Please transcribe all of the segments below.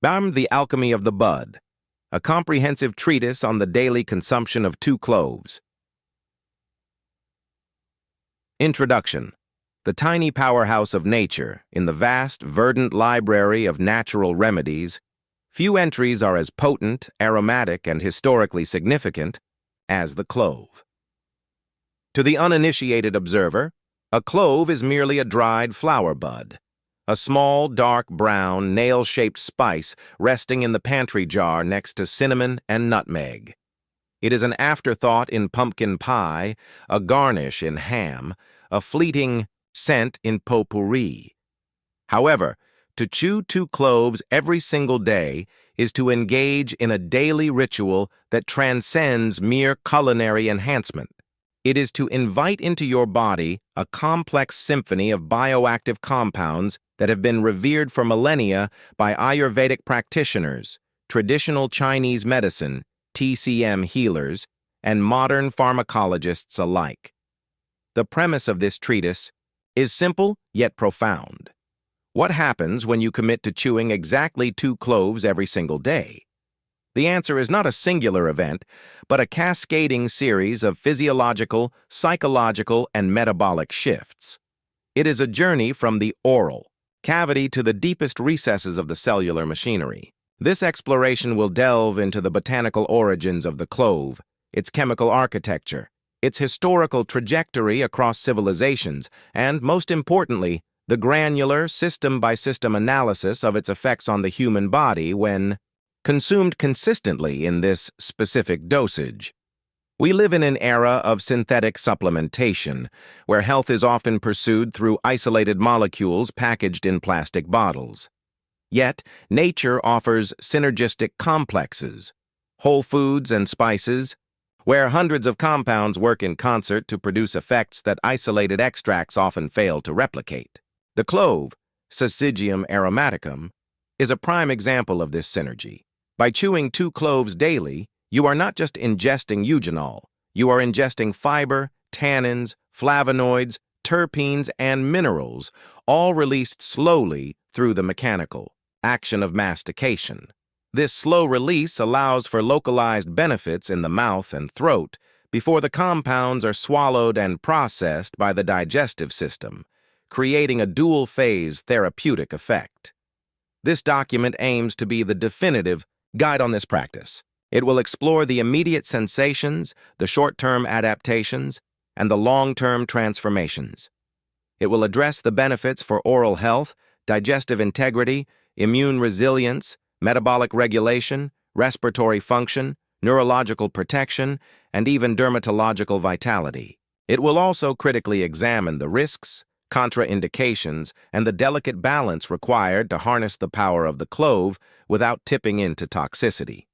The Alchemy of the Bud, a comprehensive treatise on the daily consumption of 2 cloves. Introduction. The tiny powerhouse of nature, in the vast, verdant library of natural remedies, few entries are as potent, aromatic, and historically significant as the clove. To the uninitiated observer, a clove is merely a dried flower bud, a small, dark brown, nail-shaped spice resting in the pantry jar next to cinnamon and nutmeg. It is an afterthought in pumpkin pie, a garnish in ham, a fleeting scent in potpourri. However, to chew 2 cloves every single day is to engage in a daily ritual that transcends mere culinary enhancement. It is to invite into your body a complex symphony of bioactive compounds that have been revered for millennia by Ayurvedic practitioners, traditional Chinese medicine, TCM healers, and modern pharmacologists alike. The premise of this treatise is simple yet profound. What happens when you commit to chewing exactly 2 cloves every single day? The answer is not a singular event, but a cascading series of physiological, psychological, and metabolic shifts. It is a journey from the oral cavity to the deepest recesses of the cellular machinery. This exploration will delve into the botanical origins of the clove, its chemical architecture, its historical trajectory across civilizations, and, most importantly, the granular, system-by-system analysis of its effects on the human body when consumed consistently in this specific dosage. We live in an era of synthetic supplementation, where health is often pursued through isolated molecules packaged in plastic bottles. Yet, nature offers synergistic complexes, whole foods and spices, where hundreds of compounds work in concert to produce effects that isolated extracts often fail to replicate. The clove, Syzygium aromaticum, is a prime example of this synergy. By chewing 2 cloves daily, you are not just ingesting eugenol, you are ingesting fiber, tannins, flavonoids, terpenes, and minerals, all released slowly through the mechanical action of mastication. This slow release allows for localized benefits in the mouth and throat before the compounds are swallowed and processed by the digestive system, creating a dual-phase therapeutic effect. This document aims to be the definitive guide on this practice. It will explore the immediate sensations, the short-term adaptations, and the long-term transformations. It will address the benefits for oral health, digestive integrity, immune resilience, metabolic regulation, respiratory function, neurological protection, and even dermatological vitality. It will also critically examine the risks, contraindications, and the delicate balance required to harness the power of the clove without tipping into toxicity.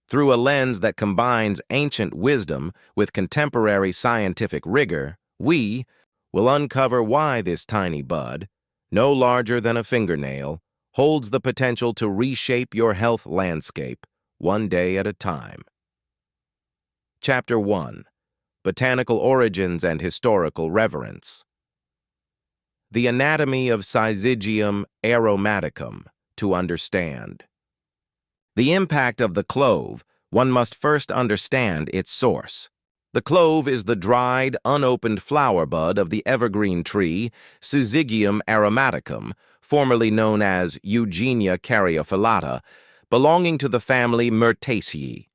Through a lens that combines ancient wisdom with contemporary scientific rigor, we will uncover why this tiny bud, no larger than a fingernail, holds the potential to reshape your health landscape one day at a time. Chapter 1. Botanical Origins and Historical Reverence. The anatomy of Syzygium aromaticum to understand. The impact of the clove, one must first understand its source. The clove is the dried, unopened flower bud of the evergreen tree, Syzygium aromaticum, formerly known as Eugenia caryophyllata, belonging to the family Myrtaceae.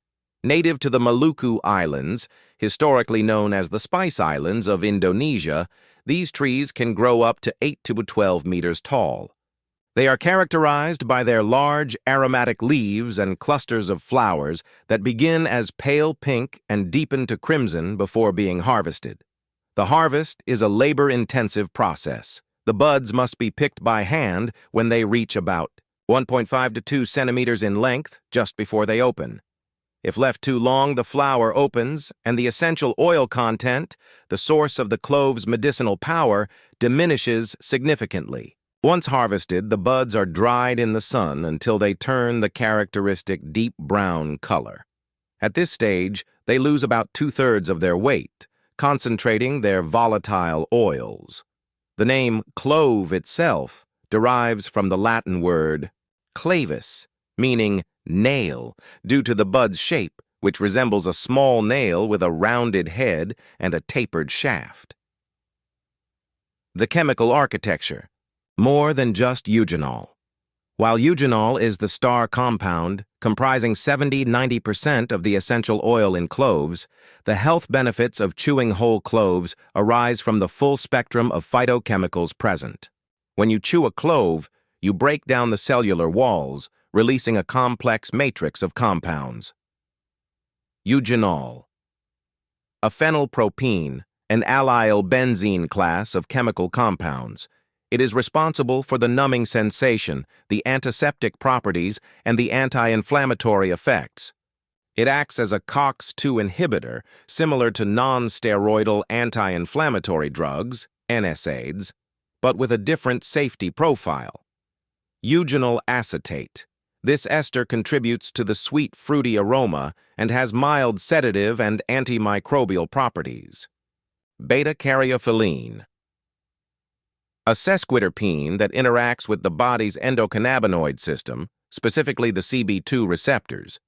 Native to the Maluku Islands, historically known as the Spice Islands of Indonesia, these trees can grow up to 8 to 12 meters tall. They are characterized by their large, aromatic leaves and clusters of flowers that begin as pale pink and deepen to crimson before being harvested. The harvest is a labor-intensive process. The buds must be picked by hand when they reach about 1.5 to 2 centimeters in length just before they open. If left too long, the flower opens, and the essential oil content, the source of the clove's medicinal power, diminishes significantly. Once harvested, the buds are dried in the sun until they turn the characteristic deep brown color. At this stage, they lose about 2/3 of their weight, concentrating their volatile oils. The name clove itself derives from the Latin word clavis, meaning nail, due to the bud's shape, which resembles a small nail with a rounded head and a tapered shaft. The chemical architecture. More than just eugenol. While eugenol is the star compound, comprising 70–90% of the essential oil in cloves, the health benefits of chewing whole cloves arise from the full spectrum of phytochemicals present. When you chew a clove, you break down the cellular walls, releasing a complex matrix of compounds. Eugenol. A phenylpropene, an allyl benzene class of chemical compounds. It is responsible for the numbing sensation, the antiseptic properties, and the anti-inflammatory effects. It acts as a COX-2 inhibitor, similar to non-steroidal anti-inflammatory drugs, NSAIDs, but with a different safety profile. Eugenol acetate. This ester contributes to the sweet, fruity aroma and has mild sedative and antimicrobial properties. Beta-caryophyllene. A sesquiterpene that interacts with the body's endocannabinoid system, specifically the CB2 receptors,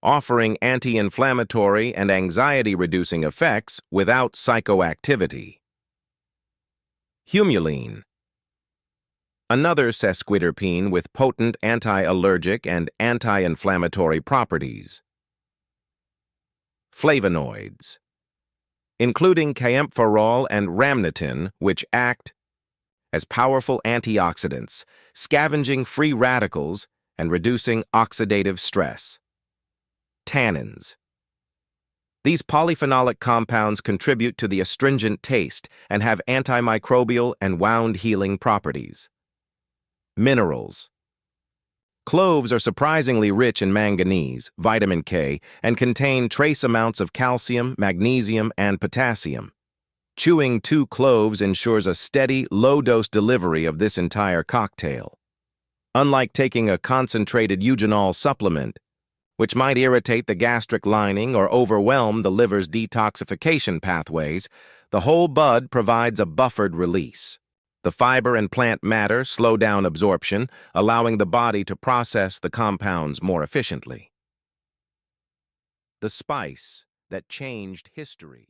offering anti-inflammatory and anxiety-reducing effects without psychoactivity. Humulene. Another sesquiterpene with potent anti-allergic and anti-inflammatory properties. Flavonoids. Including kaempferol and rhamnotin, which act as powerful antioxidants, scavenging free radicals and reducing oxidative stress. Tannins. These polyphenolic compounds contribute to the astringent taste and have antimicrobial and wound-healing properties. Minerals. Cloves are surprisingly rich in manganese, vitamin K, and contain trace amounts of calcium, magnesium, and potassium. Chewing 2 cloves ensures a steady, low-dose delivery of this entire cocktail. Unlike taking a concentrated eugenol supplement, which might irritate the gastric lining or overwhelm the liver's detoxification pathways, the whole bud provides a buffered release. The fiber and plant matter slow down absorption, allowing the body to process the compounds more efficiently. The spice that changed history.